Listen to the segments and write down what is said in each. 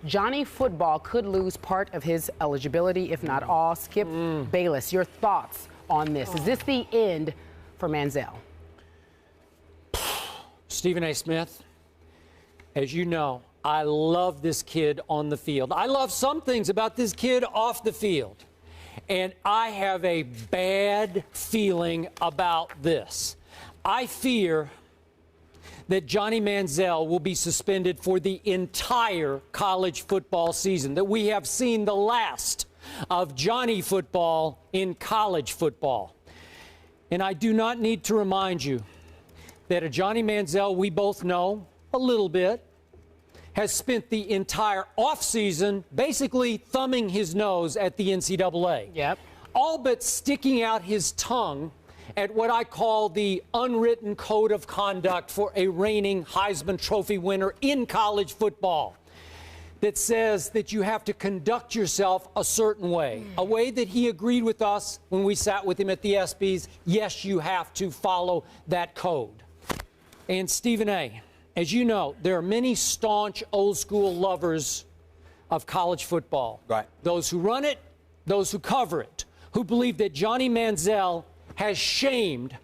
Johnny Football could lose part of his eligibility, if not all. Skip Bayless, your thoughts on this? Is this the end for Manziel? Stephen A. Smith, as you know, I love this kid on the field. I love some things about this kid off the field. And I have a bad feeling about this. I fear that Johnny Manziel will be suspended for the entire college football season, that we have seen the last of Johnny football in college football. And I do not need to remind you that a Johnny Manziel we both know a little bit has spent the entire offseason basically thumbing his nose at the NCAA. Yep. All but sticking out his tongue at what I call the unwritten code of conduct for a reigning Heisman Trophy winner in college football that says that you have to conduct yourself a certain way, a way that he agreed with us when we sat with him at the ESPYs. Yes, you have to follow that code. And Stephen A., as you know, there are many staunch old-school lovers of college football. Right. Those who run it, those who cover it, who believe that Johnny Manziel has shamed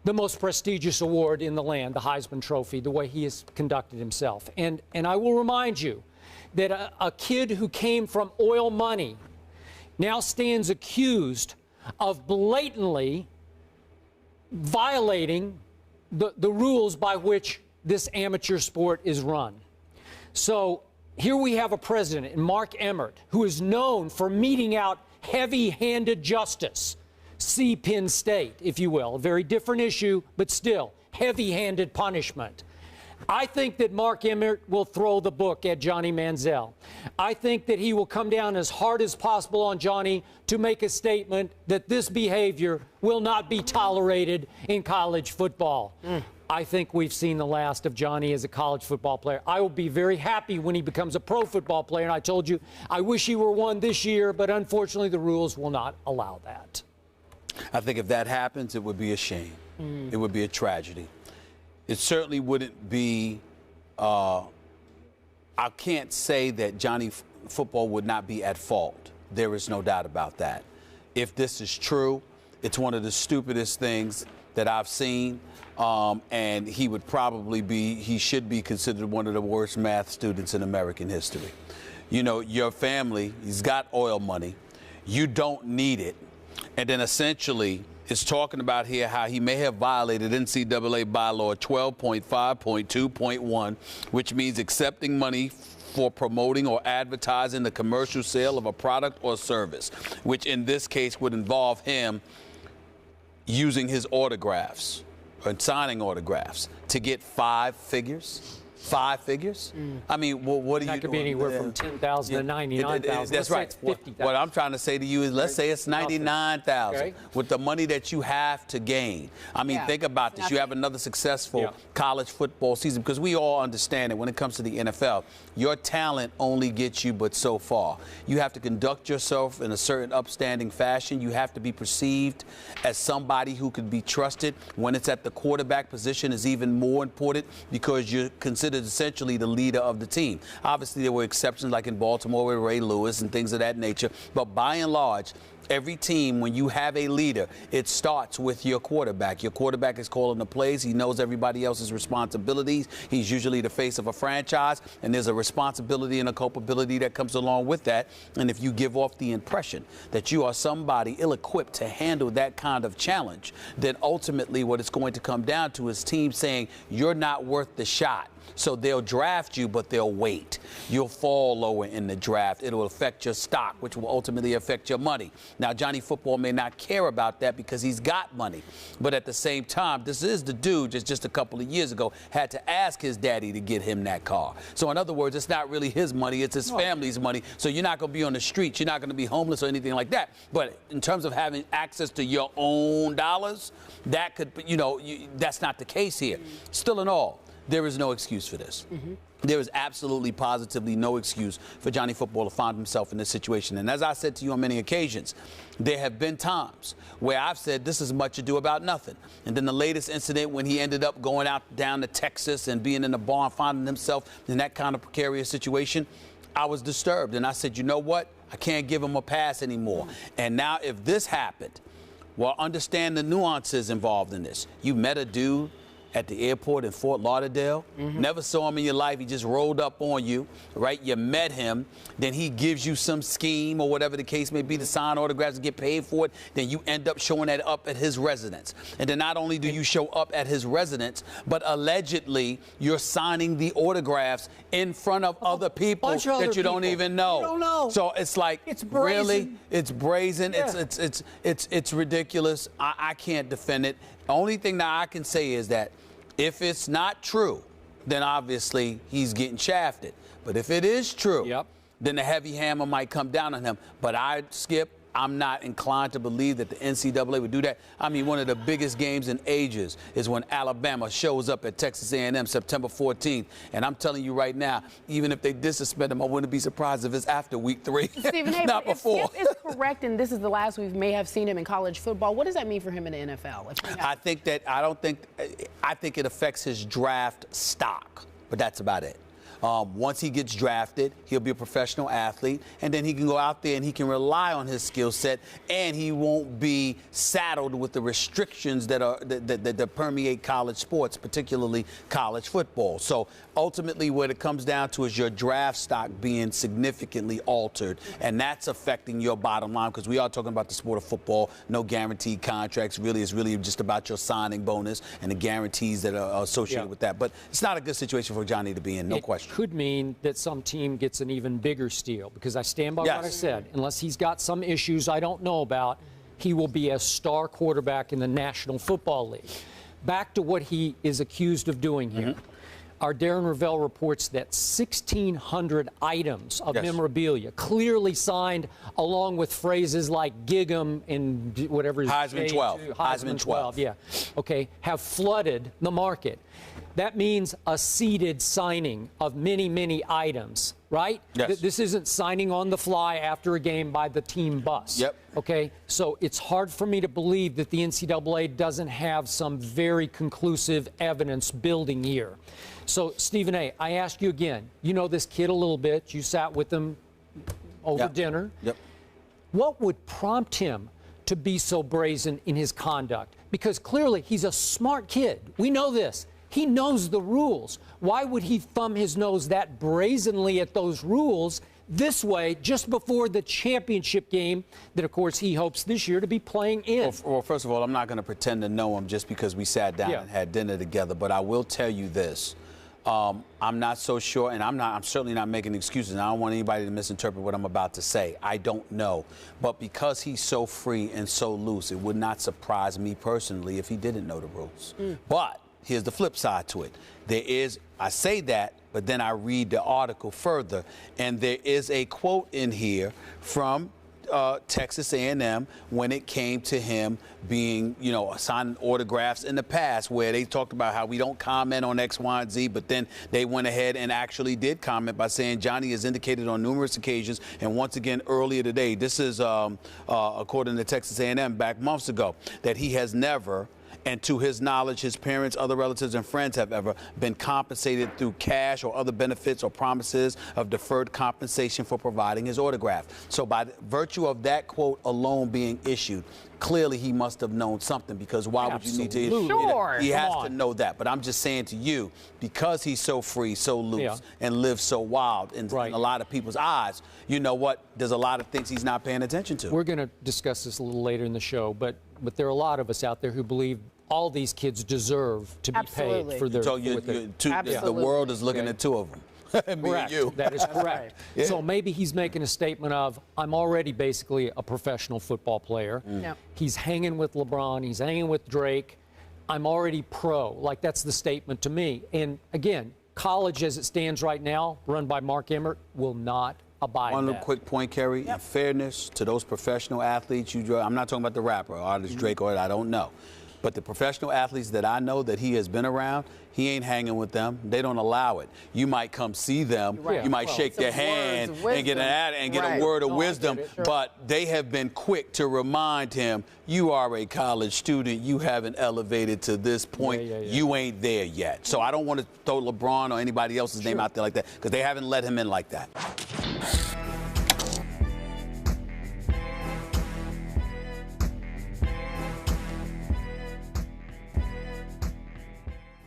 the most prestigious award in the land, the Heisman Trophy, the way he has conducted himself. And I will remind you that a kid who came from oil money now stands accused of blatantly violating the rules by which this amateur sport is run. So here we have a president, Mark Emmert, who is known for meting out heavy-handed justice. See Penn State, if you will. A very different issue, but still heavy-handed punishment. I think that Mark Emmert will throw the book at Johnny Manziel. I think that he will come down as hard as possible on Johnny to make a statement that this behavior will not be tolerated in college football. I think we've seen the last of Johnny as a college football player. I will be very happy when he becomes a pro football player. And I told you, I wish he were one this year, but unfortunately the rules will not allow that. I think if that happens, it would be a shame. It would be a tragedy. It certainly wouldn't be, I can't say that Johnny Football would not be at fault. There is no doubt about that. If this is true, it's one of the stupidest things that I've seen. And he would probably be, he should be considered one of the worst math students in American history. You know, your family, he's got oil money. You don't need it. And then essentially, it's talking about here how he may have violated NCAA bylaw 12.5.2.1, which means accepting money for promoting or advertising the commercial sale of a product or service, which in this case would involve him using his autographs and signing autographs to get 5 figures. 5 figures? I mean, what are you doing? That could be anywhere from 10,000 to 99,000. That's right. What I'm trying to say to you is, let's say it's 99,000 okay, with the money that you have to gain. I mean, think about this. You have another successful college football season, because we all understand that when it comes to the NFL, your talent only gets you but so far. You have to conduct yourself in a certain upstanding fashion. You have to be perceived as somebody who could be trusted. When it's at the quarterback position is even more important, because you're considered essentially the leader of the team. Obviously, there were exceptions like in Baltimore with Ray Lewis and things of that nature. But by and large, every team, when you have a leader, it starts with your quarterback. Your quarterback is calling the plays. He knows everybody else's responsibilities. He's usually the face of a franchise, and there's a responsibility and a culpability that comes along with that. And if you give off the impression that you are somebody ill-equipped to handle that kind of challenge, then ultimately what it's going to come down to is teams saying you're not worth the shot. So they'll draft you, but they'll wait. You'll fall lower in the draft. It'll affect your stock, which will ultimately affect your money. Now, Johnny Football may not care about that because he's got money. But at the same time, this is the dude just a couple of years ago had to ask his daddy to get him that car. So in other words, it's not really his money. It's his family's money. So you're not going to be on the streets. You're not going to be homeless or anything like that. But in terms of having access to your own dollars, that could, you know, that's not the case here. Still in all, there is no excuse for this. There is absolutely, positively no excuse for Johnny Football to find himself in this situation. And as I said to you on many occasions, there have been times where I've said this is much ado about nothing. And then the latest incident when he ended up going out down to Texas and being in the bar and finding himself in that kind of precarious situation, I was disturbed. And I said, you know what? I can't give him a pass anymore. And now if this happened, well, understand the nuances involved in this. You met a dude at the airport in Fort Lauderdale. Never saw him in your life. He just rolled up on you, right? You met him. Then he gives you some scheme or whatever the case may be to sign autographs and get paid for it. Then you end up showing that up at his residence. And then not only do you show up at his residence, but allegedly you're signing the autographs in front of other people that you don't even know. You don't know. So it's like, it's brazen. Really? It's brazen. Yeah. It's ridiculous. I can't defend it. The only thing that I can say is that if it's not true, then obviously he's getting shafted. But if it is true, then the heavy hammer might come down on him. But I'm not inclined to believe that the NCAA would do that. I mean, one of the biggest games in ages is when Alabama shows up at Texas A&M September 14th. And I'm telling you right now, even if they dissuspend him, I wouldn't be surprised if it's after week 3, Stephen, hey, not before. If it's correct, and this is the last we may have seen him in college football, what does that mean for him in the NFL? I think it affects his draft stock, but that's about it. Once he gets drafted, he'll be a professional athlete, and then he can go out there and he can rely on his skill set, and he won't be saddled with the restrictions that permeate college sports, particularly college football. So ultimately, what it comes down to is your draft stock being significantly altered, and that's affecting your bottom line, because we are talking about the sport of football. No guaranteed contracts. Really, it's really just about your signing bonus and the guarantees that are associated with that. But it's not a good situation for Johnny to be in, no question. Could mean that some team gets an even bigger steal, because I stand by what I said. Unless he's got some issues I don't know about, he will be a star quarterback in the National Football League. Back to what he is accused of doing here. Our Darren Ravel reports that 1,600 items of memorabilia clearly signed, along with phrases like gig 'em and whatever. Heisman 12. Heisman 12, yeah. Okay, have flooded the market. That means a seeded signing of many, many items, right? Yes. This isn't signing on the fly after a game by the team bus. Yep. Okay, so it's hard for me to believe that the NCAA doesn't have some very conclusive evidence building here. So, Stephen A., I ask you again, you know this kid a little bit. You sat with him over dinner. Yep. What would prompt him to be so brazen in his conduct? Because clearly he's a smart kid. We know this. He knows the rules. Why would he thumb his nose that brazenly at those rules this way just before the championship game that, of course, he hopes this year to be playing in? Well, first of all, I'm not going to pretend to know him just because we sat down and had dinner together. But I will tell you this. I'm not so sure, and I'm certainly not making excuses. And I don't want anybody to misinterpret what I'm about to say. I don't know. But because he's so free and so loose, it would not surprise me personally if he didn't know the rules. But here's the flip side to it. I say that, but then I read the article further, and there is a quote in here from Texas A&M when it came to him being, signing autographs in the past, where they talked about how we don't comment on X, Y, and Z, but then they went ahead and actually did comment by saying Johnny has indicated on numerous occasions, and once again earlier today, this is according to Texas A&M back months ago, that he has never, and to his knowledge, his parents, other relatives, and friends have ever been compensated through cash or other benefits or promises of deferred compensation for providing his autograph. So by virtue of that quote alone being issued, clearly he must have known something, because why would you need to issue it? He has to know that. But I'm just saying to you, because he's so free, so loose, and lives so wild in a lot of people's eyes, you know what? There's a lot of things he's not paying attention to. We're going to discuss this a little later in the show, but there are a lot of us out there who believe all these kids deserve to be paid for their. So the world is looking at two of them. Me and you. That is correct. So maybe he's making a statement of, I'm already basically a professional football player. He's hanging with LeBron. He's hanging with Drake. I'm already pro. Like, that's the statement to me. And again, college as it stands right now, run by Mark Emmert, will not abide One little quick point, Kerry. In fairness to those professional athletes, I'm not talking about the rapper, artist Drake, or I don't know. But the professional athletes that I know that he has been around, he ain't hanging with them. They don't allow it. You might come see them. Right. You might shake their hand and get a word of wisdom. But they have been quick to remind him, you are a college student. You haven't elevated to this point. You ain't there yet. So I don't want to throw LeBron or anybody else's name out there like that because they haven't let him in like that.